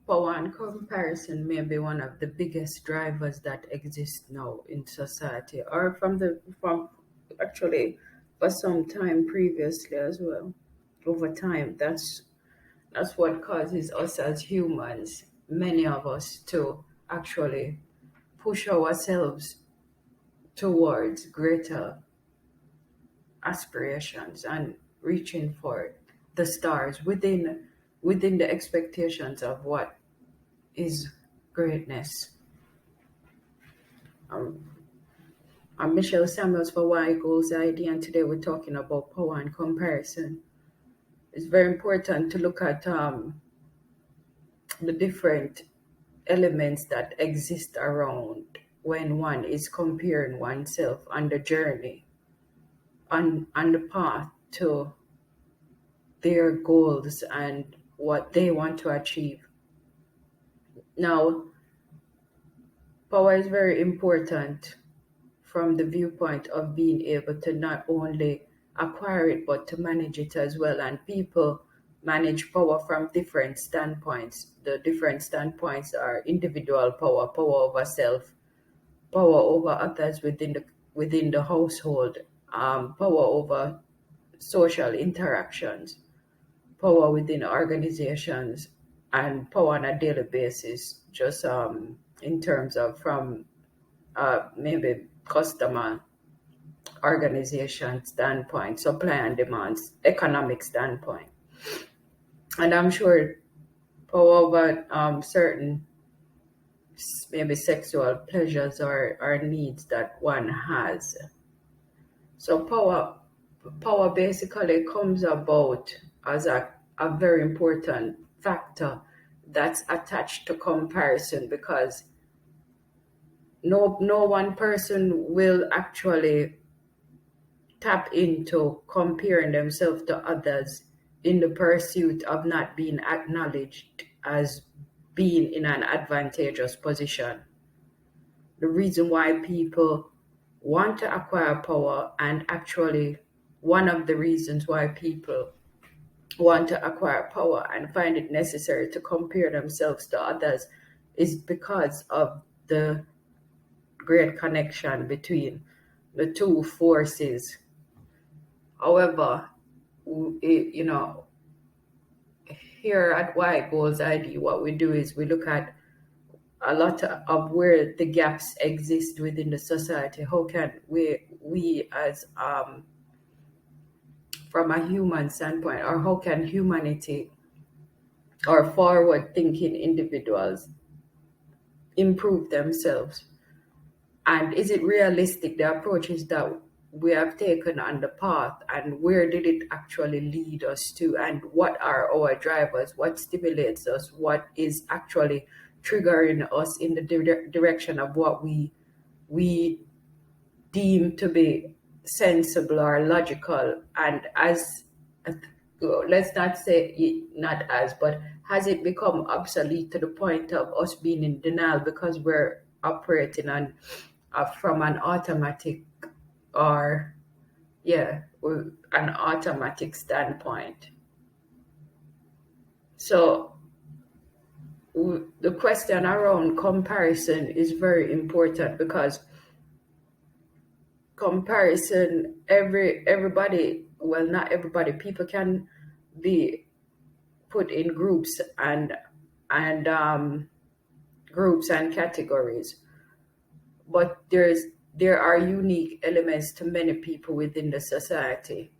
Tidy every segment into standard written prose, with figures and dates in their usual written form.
Power and comparison may be one of the biggest drivers that exist now in society, or from actually for some time previously as well. Over time, that's what causes us as humans, many of us, to actually push ourselves towards greater aspirations and reaching for the stars within the expectations of what is greatness. Um, I'm Michelle Samuels for Y Equals ID, and today we're talking about power and comparison. It's very important to look at the different elements that exist around when one is comparing oneself on the journey, on the path to their goals and what they want to achieve. Now, power is very important from the viewpoint of being able to not only acquire it but to manage it as well. And people manage power from different standpoints. The different standpoints are individual power, power over self, power over others within the household, power over social interactions, power within organizations, and power on a daily basis, just in terms of from maybe customer organization standpoint, supply and demands, economic standpoint. And I'm sure power over certain maybe sexual pleasures or needs that one has. So power basically comes about as a very important factor that's attached to comparison, because no one person will actually tap into comparing themselves to others in the pursuit of not being acknowledged as being in an advantageous position. The reason why people want to acquire power, and actually one of the reasons why people want to acquire power and find it necessary to compare themselves to others, is because of the great connection between the two forces. However, you know, here at Y Goals ID, what we do is we look at a lot of where the gaps exist within the society. How can we as from a human standpoint, or how can humanity or forward thinking individuals improve themselves? And is it realistic, the approaches that we have taken on the path, and where did it actually lead us to, and what are our drivers, what stimulates us, what is actually triggering us in the direction of what we deem to be sensible or logical. And as let's not say not as, but has it become obsolete to the point of us being in denial because we're operating on from an automatic, or an automatic standpoint? So the question around comparison is very important, because comparison, everybody, well, not everybody, people can be put in groups and groups and categories, but there are unique elements to many people within the society.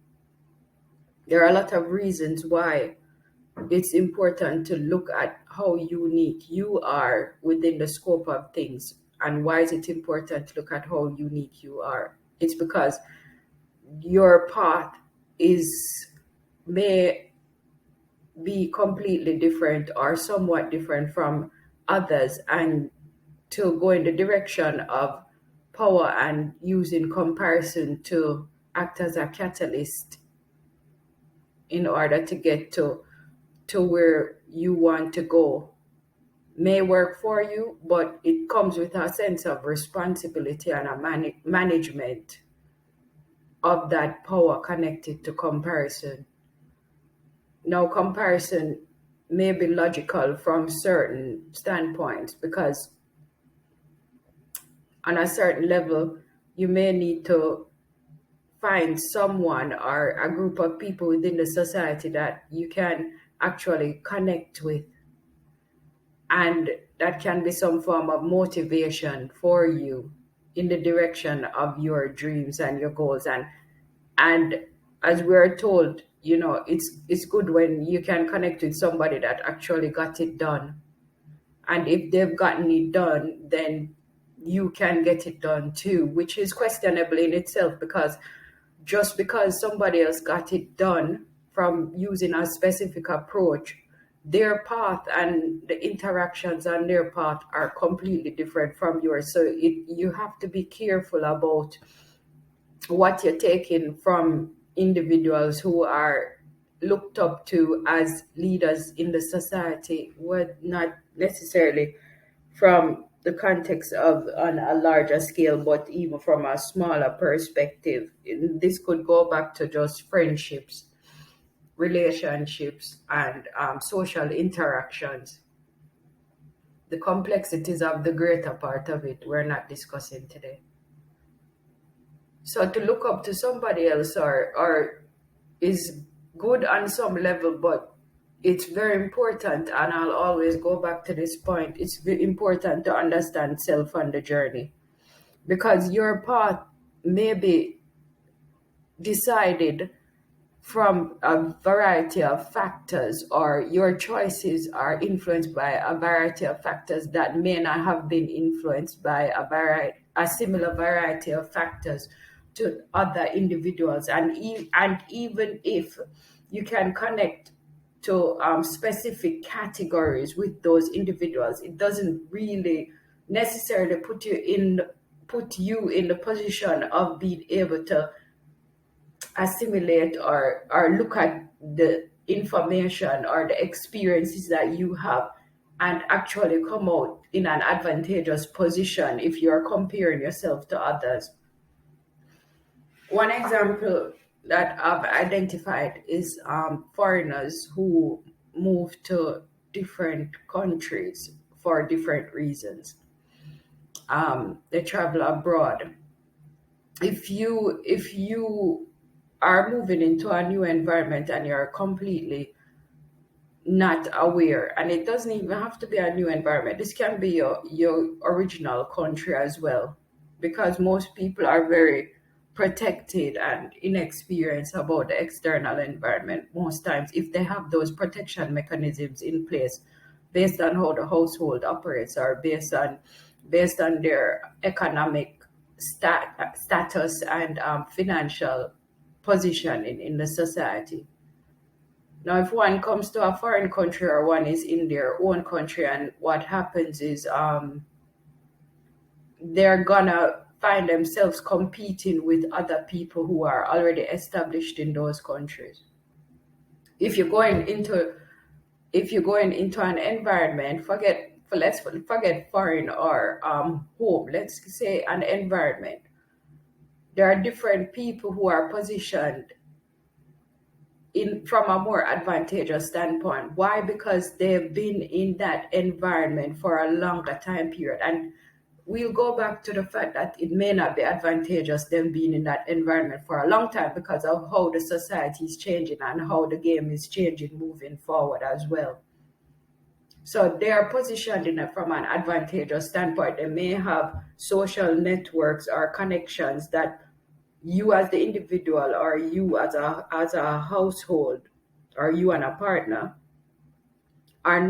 There are a lot of reasons why it's important to look at how unique you are within the scope of things. And why is it important to look at how unique you are? It's because your path may be completely different or somewhat different from others, and to go in the direction of power and using comparison to act as a catalyst in order to get to where you want to go may work for you, but it comes with a sense of responsibility and a management of that power connected to comparison. Now, comparison may be logical from certain standpoints, because on a certain level, you may need to find someone or a group of people within the society that you can actually connect with, and that can be some form of motivation for you in the direction of your dreams and your goals. And as we're told, it's good when you can connect with somebody that actually got it done. And if they've gotten it done, then you can get it done too, which is questionable in itself, because just because somebody else got it done from using a specific approach, their path and the interactions on their path are completely different from yours. So you have to be careful about what you're taking from individuals who are looked up to as leaders in the society, would not necessarily from the context of on a larger scale, but even from a smaller perspective. This could go back to just friendships, relationships, and social interactions. The complexities of the greater part of it we're not discussing today. So to look up to somebody else or is good on some level, but it's very important, and I'll always go back to this point. It's important to understand self on the journey, because your path may be decided from a variety of factors, or your choices are influenced by a variety of factors that may not have been influenced by a similar variety of factors to other individuals. And even if you can connect to specific categories with those individuals, it doesn't really necessarily put you in the position of being able to assimilate or look at the information or the experiences that you have and actually come out in an advantageous position if you're comparing yourself to others. One example that I've identified is foreigners who move to different countries for different reasons. They travel abroad. If you are moving into a new environment and you're completely not aware, and it doesn't even have to be a new environment, this can be your original country as well, because most people are very protected and inexperienced about the external environment most times, if they have those protection mechanisms in place based on how the household operates, or based on their economic status and financial position in the society. Now, if one comes to a foreign country or one is in their own country, and what happens is they're gonna find themselves competing with other people who are already established in those countries. If you're going into an environment, let's forget foreign or home. Let's say an environment. There are different people who are positioned in from a more advantageous standpoint. Why? Because they've been in that environment for a longer time period. And we'll go back to the fact that it may not be advantageous them being in that environment for a long time, because of how the society is changing and how the game is changing moving forward as well. So they are positioned from an advantageous standpoint. They may have social networks or connections that you as the individual, or you as a household, or you and a partner are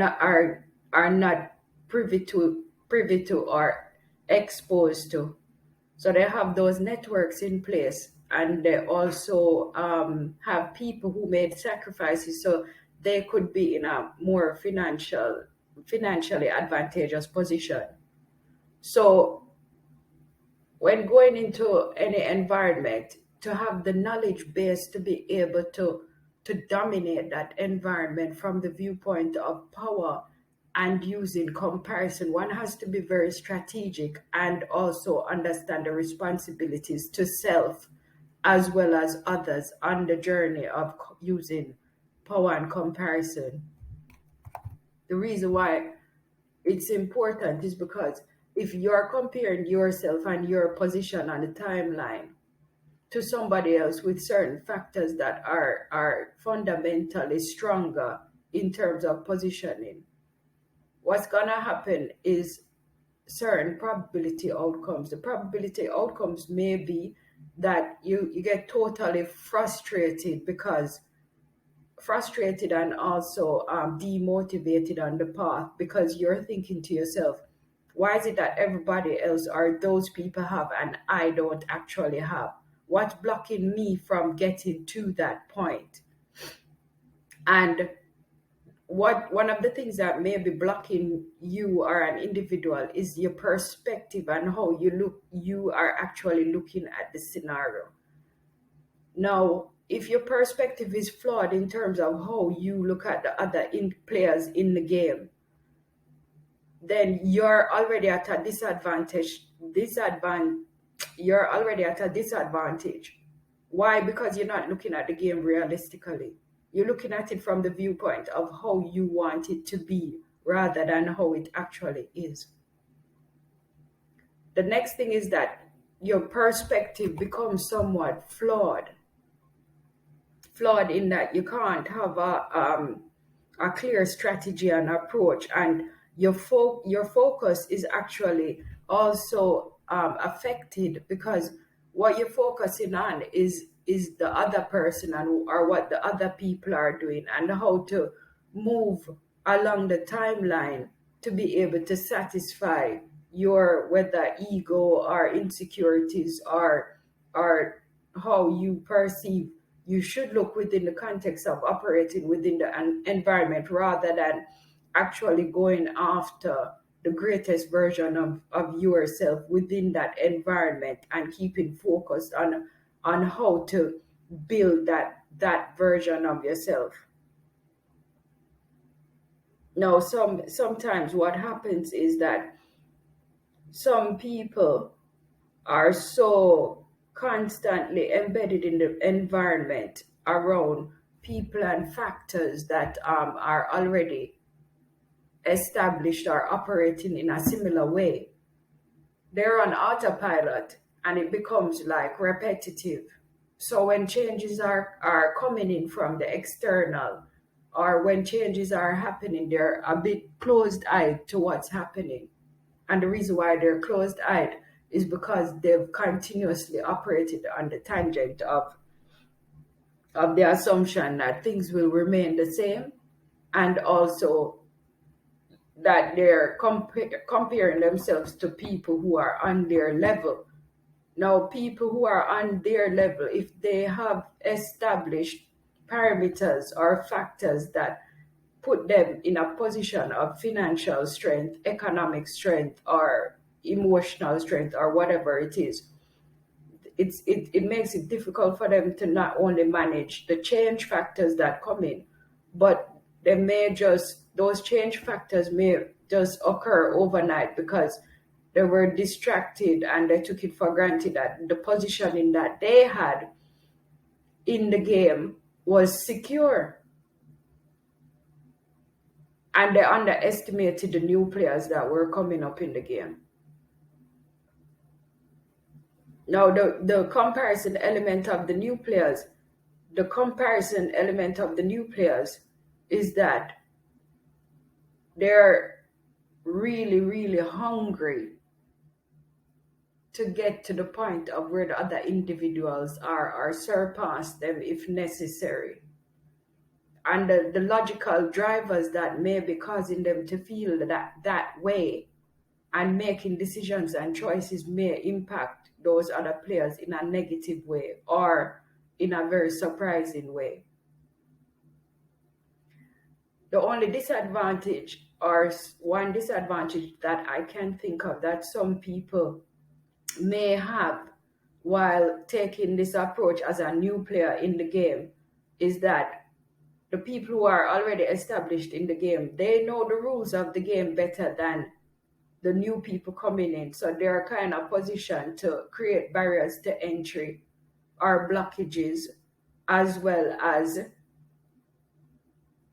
not privy to or exposed to. So they have those networks in place, and they also have people who made sacrifices, so they could be in a more financially advantageous position. So when going into any environment, to have the knowledge base to be able to dominate that environment from the viewpoint of power and using comparison, one has to be very strategic and also understand the responsibilities to self as well as others on the journey of using power and comparison. The reason why it's important is because if you're comparing yourself and your position on the timeline to somebody else with certain factors that are fundamentally stronger in terms of positioning, what's going to happen is certain probability outcomes. The probability outcomes may be that you get totally frustrated and also demotivated on the path, because you're thinking to yourself, why is it that everybody else or those people have and I don't actually have? What's blocking me from getting to that point? And one of the things that may be blocking you or an individual is your perspective and how you are actually looking at the scenario. Now, if your perspective is flawed in terms of how you look at the other players in the game, then you're already at a disadvantage. You're already at a disadvantage. Why? Because you're not looking at the game realistically. You're looking at it from the viewpoint of how you want it to be rather than how it actually is. The next thing is that your perspective becomes somewhat flawed. Flawed in that you can't have a clear strategy and approach, and your focus is actually also affected, because what you're focusing on is the other person and or what the other people are doing and how to move along the timeline to be able to satisfy your whether ego or insecurities or how you perceive you should look within the context of operating within the environment, rather than actually going after the greatest version of yourself within that environment and keeping focused on how to build that version of yourself. Now, sometimes what happens is that some people are so constantly embedded in the environment around people and factors that are already established or operating in a similar way. They're on autopilot and it becomes like repetitive. So when changes are coming in from the external, or when changes are happening, they're a bit closed-eyed to what's happening. And the reason why they're closed-eyed is because they've continuously operated on the tangent of the assumption that things will remain the same, and also that they're comparing themselves to people who are on their level. Now, people who are on their level, if they have established parameters or factors that put them in a position of financial strength, economic strength, or emotional strength, or whatever it is, it makes it difficult for them to not only manage the change factors that come in, but those change factors may just occur overnight because they were distracted and they took it for granted that the positioning that they had in the game was secure. And they underestimated the new players that were coming up in the game. Now, the comparison element of the new players is that they're really, really hungry to get to the point of where the other individuals are, or surpass them if necessary. And the logical drivers that may be causing them to feel that way and making decisions and choices may impact those other players in a negative way or in a very surprising way. The only disadvantage, or one disadvantage that I can think of that some people may have while taking this approach as a new player in the game, is that the people who are already established in the game, they know the rules of the game better than the new people coming in. So they're kind of positioned to create barriers to entry or blockages, as well as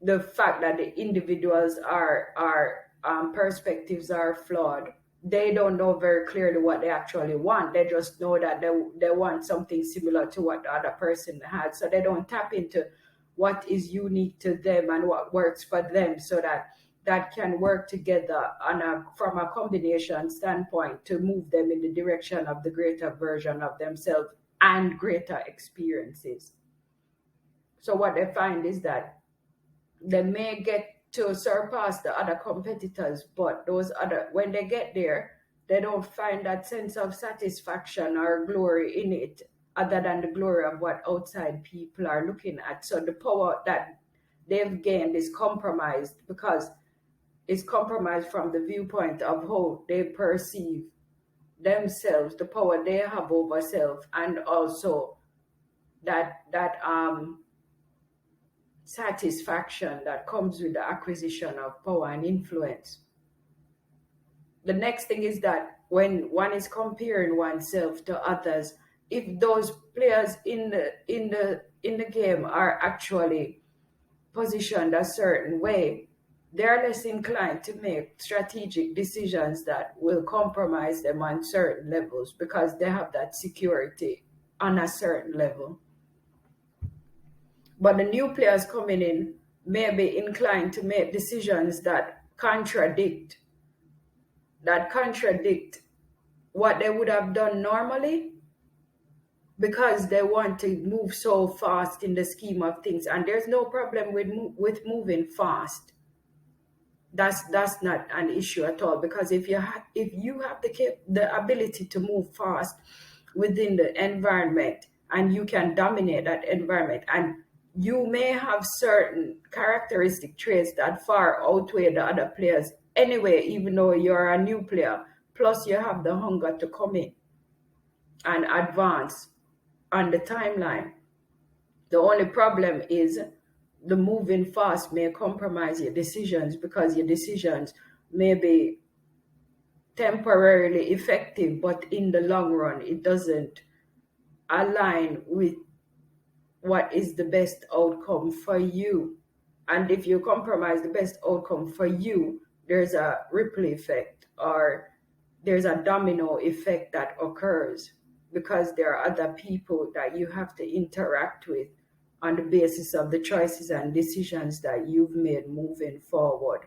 the fact that the individuals are perspectives are flawed. They don't know very clearly what they actually want. They just know that they want something similar to what the other person had. So they don't tap into what is unique to them and what works for them, so that can work together from a combination standpoint to move them in the direction of the greater version of themselves and greater experiences. So what they find is that they may get to surpass the other competitors, but when they get there, they don't find that sense of satisfaction or glory in it, other than the glory of what outside people are looking at. So the power that they've gained is compromised, because it's compromised from the viewpoint of how they perceive themselves, the power they have over self, and also that satisfaction that comes with the acquisition of power and influence. The next thing is that when one is comparing oneself to others, if those players in the game are actually positioned a certain way, they're less inclined to make strategic decisions that will compromise them on certain levels, because they have that security on a certain level. But the new players coming in may be inclined to make decisions that contradict what they would have done normally, because they want to move so fast in the scheme of things. And there's no problem with moving fast. That's not an issue at all, because if you have the ability to move fast within the environment, and you can dominate that environment, and you may have certain characteristic traits that far outweigh the other players anyway, even though you're a new player, plus you have the hunger to come in and advance on the timeline. The only problem is the moving fast may compromise your decisions, because your decisions may be temporarily effective, but in the long run, it doesn't align with what is the best outcome for you. And if you compromise the best outcome for you, there's a ripple effect, or there's a domino effect that occurs, because there are other people that you have to interact with on the basis of the choices and decisions that you've made moving forward.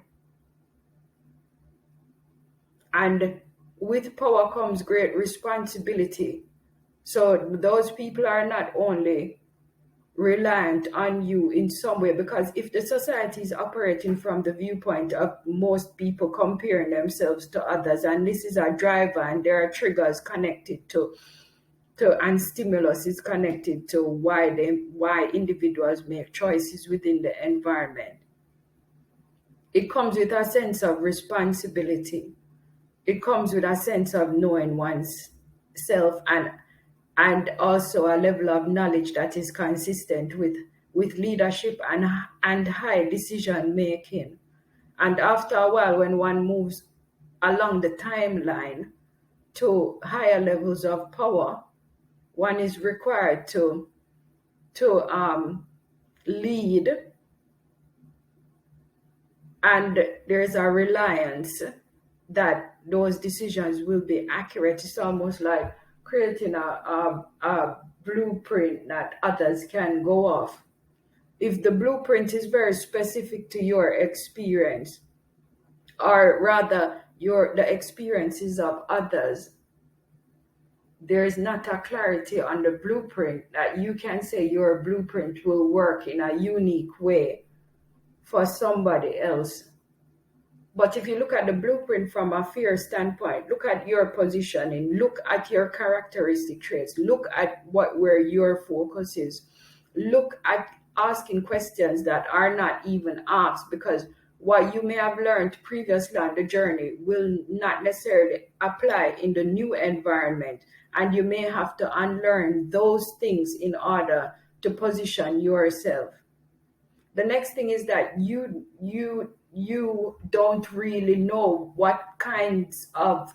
And with power comes great responsibility. So those people are not only reliant on you in some way, because if the society is operating from the viewpoint of most people comparing themselves to others, and this is a driver, and there are triggers connected to and stimulus is connected to why individuals make choices within the environment, it comes with a sense of responsibility. It comes with a sense of knowing one's self, and also a level of knowledge that is consistent with leadership and high decision making. And after a while, when one moves along the timeline to higher levels of power, one is required to lead, and there's a reliance that those decisions will be accurate. It's almost like creating a blueprint that others can go off. If the blueprint is very specific to your experience, or rather the experiences of others, there is not a clarity on the blueprint that you can say your blueprint will work in a unique way for somebody else. But if you look at the blueprint from a fear standpoint, look at your positioning, look at your characteristic traits, look at where your focus is, look at asking questions that are not even asked, because what you may have learned previously on the journey will not necessarily apply in the new environment, and you may have to unlearn those things in order to position yourself. The next thing is that you don't really know what kinds of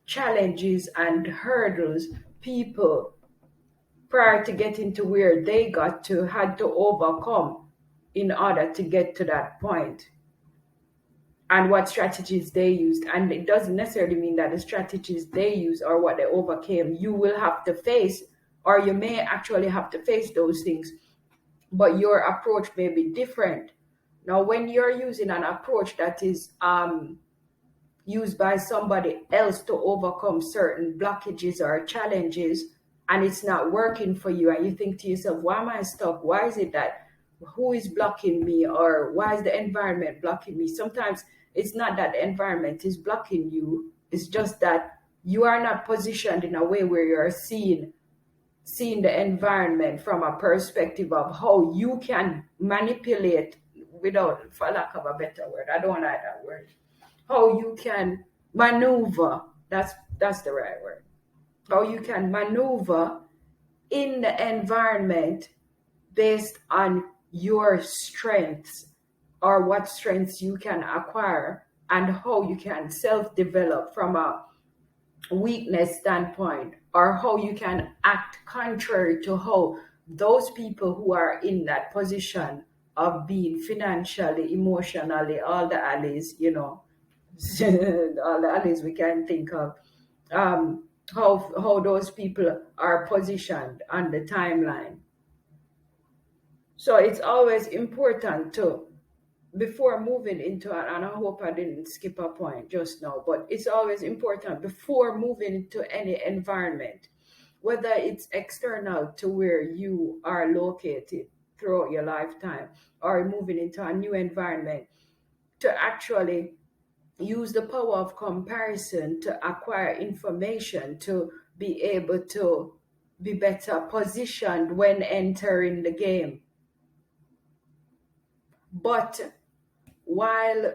challenges and hurdles people prior to getting to where they got to had to overcome in order to get to that point, and what strategies they used. And it doesn't necessarily mean that the strategies they use or what they overcame, you will have to face, or you may actually have to face those things, but your approach may be different. Now, when you're using an approach that is used by somebody else to overcome certain blockages or challenges, and it's not working for you, and you think to yourself, why am I stuck? Why is it that, who is blocking me, or why is the environment blocking me? Sometimes it's not that the environment is blocking you, it's just that you are not positioned in a way where you're seeing the environment from a perspective of how you can manipulate, without, for lack of a better word, I don't like that word, how you can maneuver, that's the right word, how you can maneuver in the environment based on your strengths, or what strengths you can acquire, and how you can self-develop from a weakness standpoint, or how you can act contrary to how those people who are in that position of being financially, emotionally, all the alleys, all the alleys we can think of, how those people are positioned on the timeline. So it's always important to, before moving into, and I hope I didn't skip a point just now, but it's always important before moving into any environment, whether it's external to where you are located throughout your lifetime, or moving into a new environment, to actually use the power of comparison to acquire information, to be able to be better positioned when entering the game. But while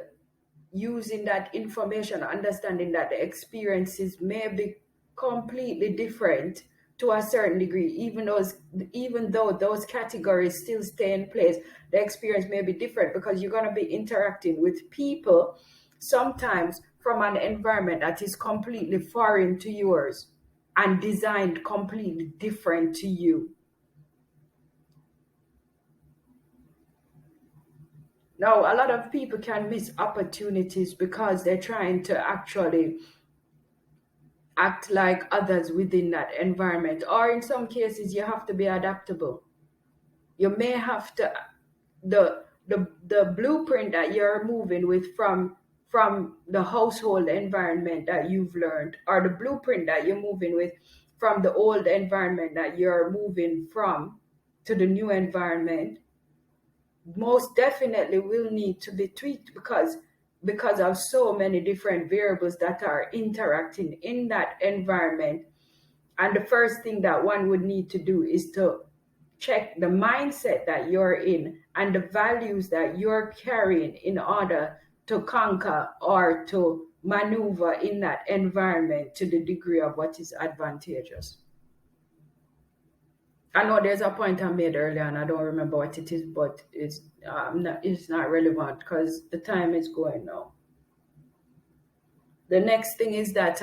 using that information, understanding that the experiences may be completely different to a certain degree, even though those categories still stay in place, the experience may be different, because you're going to be interacting with people sometimes from an environment that is completely foreign to yours and designed completely different to you. Now, a lot of people can miss opportunities because they're trying to actually act like others within that environment. Or in some cases, you have to be adaptable. You may have to, the blueprint that you're moving with from the household environment that you've learned, or the blueprint that you're moving with from the old environment that you're moving from to the new environment, most definitely will need to be tweaked, because of so many different variables that are interacting in that environment. And the first thing that one would need to do is to check the mindset that you're in and the values that you're carrying in order to conquer or to maneuver in that environment to the degree of what is advantageous. I know there's a point I made earlier and I don't remember what it is, but it's not relevant because the time is going now. The next thing is that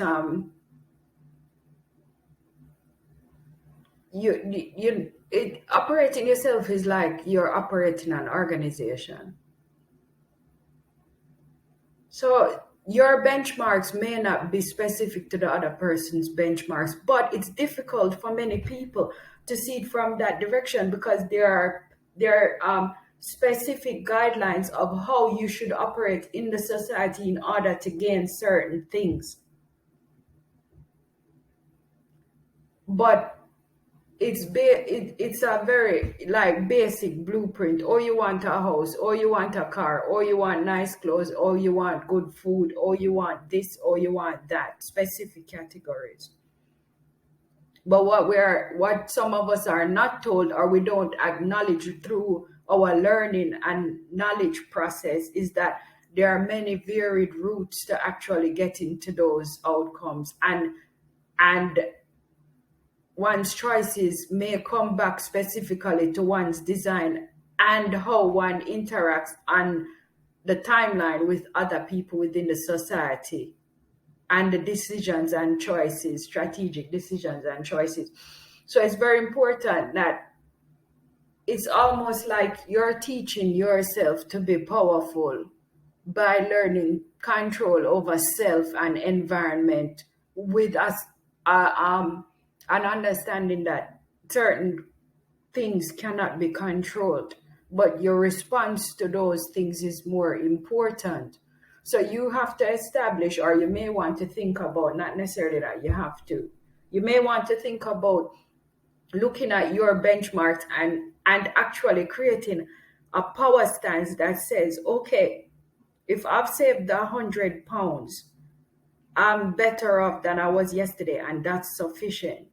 operating yourself is like you're operating an organization. So your benchmarks may not be specific to the other person's benchmarks, but it's difficult for many people to see it from that direction, because there are specific guidelines of how you should operate in the society in order to gain certain things. But it's a very basic blueprint. Or you want a house, or you want a car, or you want nice clothes, or you want good food, or you want this, or you want that, specific categories. But what some of us are not told, or we don't acknowledge through our learning and knowledge process, is that there are many varied routes to actually get into those outcomes, and one's choices may come back specifically to one's design and how one interacts on the timeline with other people within the society, and the decisions and choices, strategic decisions and choices. So it's very important that it's almost like you're teaching yourself to be powerful by learning control over self and environment with us, an understanding that certain things cannot be controlled, but your response to those things is more important. So you have to establish, or you may want to think about, not necessarily that you have to, you may want to think about looking at your benchmarks and actually creating a power stance that says, okay, if I've saved £100, I'm better off than I was yesterday, and that's sufficient.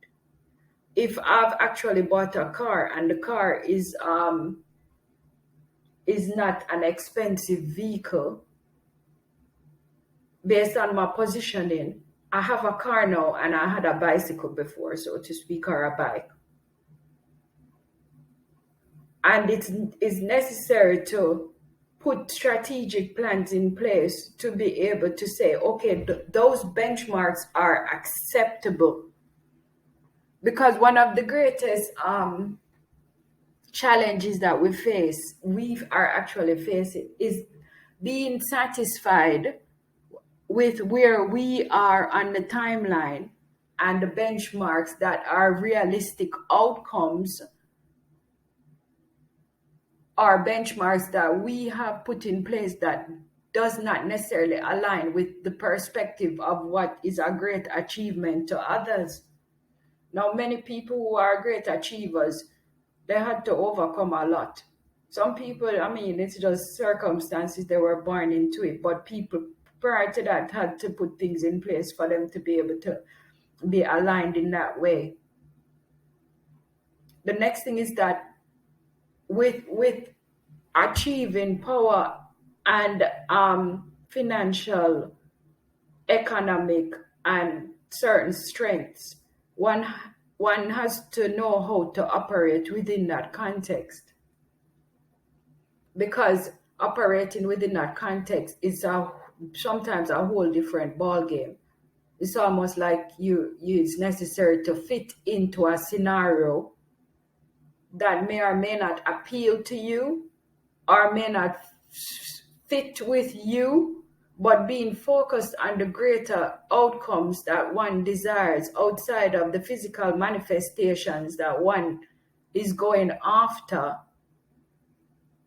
If I've actually bought a car and the car is not an expensive vehicle, based on my positioning, I have a car now and I had a bicycle before, so to speak, or a bike. And it is necessary to put strategic plans in place to be able to say, okay, those benchmarks are acceptable. Because one of the greatest challenges that we are actually facing, is being satisfied with where we are on the timeline and the benchmarks that are realistic outcomes, are benchmarks that we have put in place that does not necessarily align with the perspective of what is a great achievement to others. Now, many people who are great achievers, they had to overcome a lot. Some people, I mean, it's just circumstances, they were born into it, but people prior to that had to put things in place for them to be able to be aligned in that way. The next thing is that with achieving power and financial, economic, and certain strengths, one has to know how to operate within that context, because operating within that context is sometimes a whole different ball game. It's almost like it's necessary to fit into a scenario that may or may not appeal to you or may not fit with you, but being focused on the greater outcomes that one desires outside of the physical manifestations that one is going after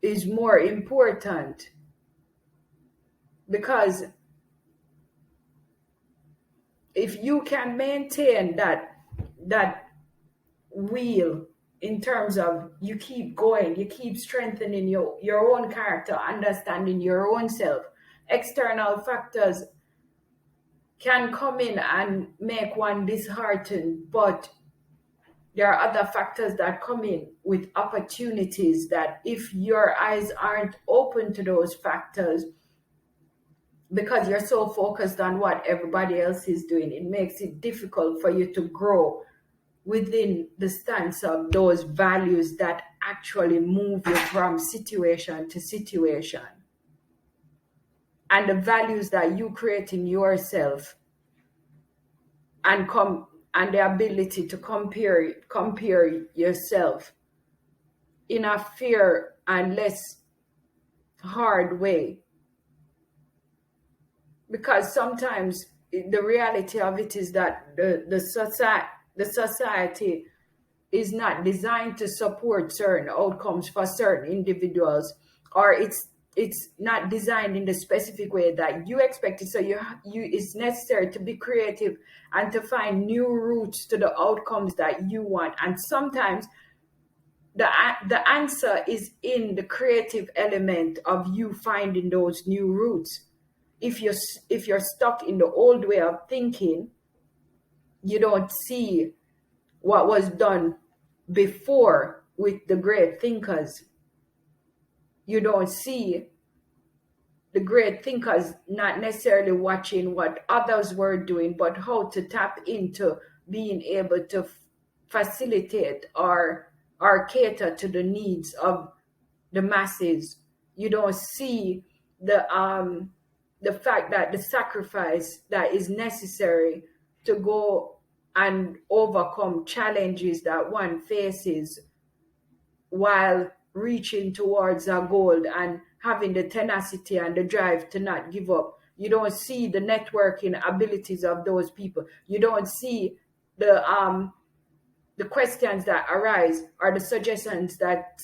is more important. Because if you can maintain that wheel, in terms of you keep going, you keep strengthening your own character, understanding your own self, external factors can come in and make one disheartened, but there are other factors that come in with opportunities that if your eyes aren't open to those factors, because you're so focused on what everybody else is doing, it makes it difficult for you to grow within the stance of those values that actually move you from situation to situation. And the values that you create in yourself, and the ability to compare yourself in a fair and less hard way. Because sometimes the reality of it is that the society is not designed to support certain outcomes for certain individuals, or it's not designed in the specific way that you expect it. So it's necessary to be creative and to find new routes to the outcomes that you want. And sometimes the answer is in the creative element of you finding those new routes. If you're stuck in the old way of thinking, you don't see what was done before with the great thinkers. You don't see the great thinkers not necessarily watching what others were doing, but how to tap into being able to facilitate or cater to the needs of the masses. You don't see the fact that the sacrifice that is necessary to go and overcome challenges that one faces while reaching towards a goal and having the tenacity and the drive to not give up. You don't see the networking abilities of those people. You don't see the questions that arise or the suggestions that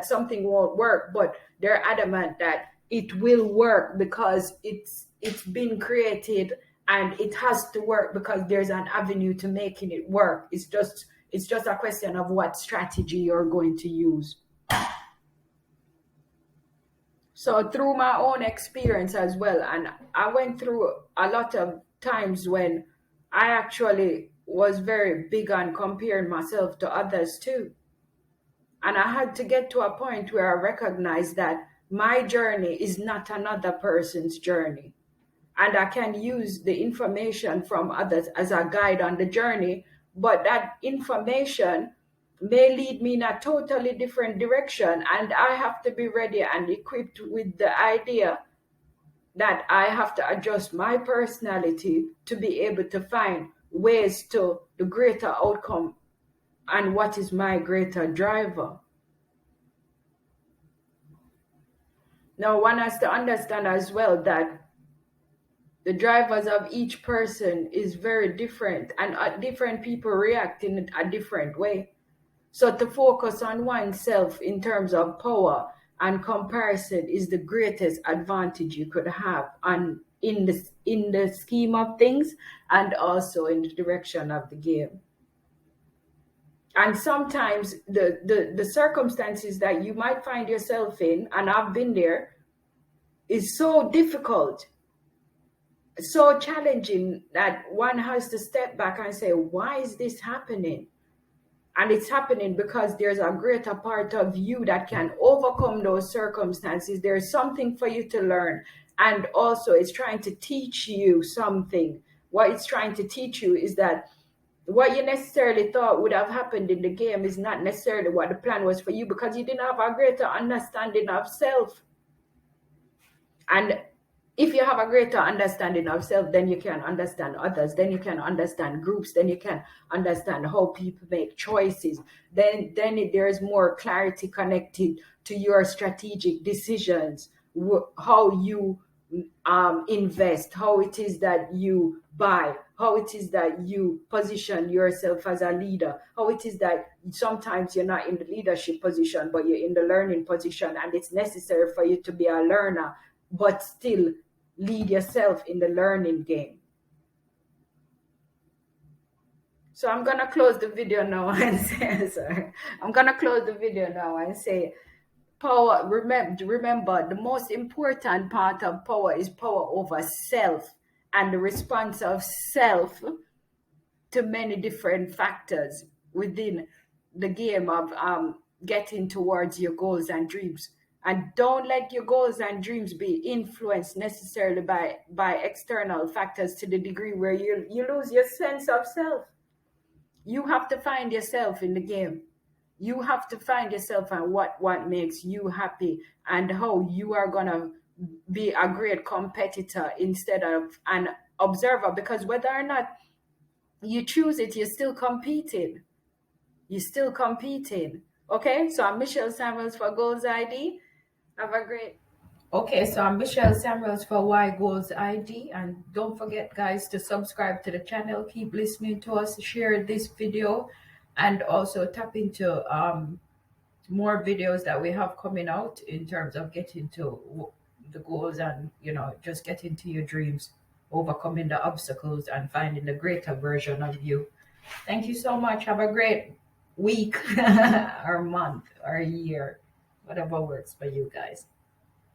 something won't work, but they're adamant that it will work because it's been created and it has to work because there's an avenue to making it work. It's just a question of what strategy you're going to use. So through my own experience as well, and I went through a lot of times when I actually was very big on comparing myself to others too. And I had to get to a point where I recognized that my journey is not another person's journey. And I can use the information from others as a guide on the journey, but that information may lead me in a totally different direction. And I have to be ready and equipped with the idea that I have to adjust my personality to be able to find ways to the greater outcome and what is my greater driver. Now, one has to understand as well that the drivers of each person is very different and different people react in a different way. So to focus on oneself in terms of power and comparison is the greatest advantage you could have in the scheme of things and also in the direction of the game. And sometimes the circumstances that you might find yourself in, and I've been there, is so difficult, so challenging that one has to step back and say, why is this happening? And it's happening because there's a greater part of you that can overcome those circumstances. There's something for you to learn. And also it's trying to teach you something. What it's trying to teach you is that what you necessarily thought would have happened in the game is not necessarily what the plan was for you, because you didn't have a greater understanding of self. And if you have a greater understanding of self, then you can understand others, then you can understand groups, then you can understand how people make choices. Then there is more clarity connected to your strategic decisions, how you invest, how it is that you buy, how it is that you position yourself as a leader, how it is that sometimes you're not in the leadership position, but you're in the learning position, and it's necessary for you to be a learner, but still lead yourself in the learning game. So I'm going to close the video now and say, power, remember, the most important part of power is power over self and the response of self to many different factors within the game of getting towards your goals and dreams. And don't let your goals and dreams be influenced necessarily by external factors to the degree where you lose your sense of self. You have to find yourself in the game. You have to find yourself and what makes you happy and how you are going to be a great competitor instead of an observer. Because whether or not you choose it, you're still competing. Okay, so I'm Michelle Samuels for Goals ID. Have a great... Okay, so I'm Michelle Samuels for Why Goals ID. And don't forget, guys, to subscribe to the channel. Keep listening to us. Share this video. And also tap into more videos that we have coming out in terms of getting to the goals and, just getting to your dreams, overcoming the obstacles and finding the greater version of you. Thank you so much. Have a great week or month or year, whatever works for you guys.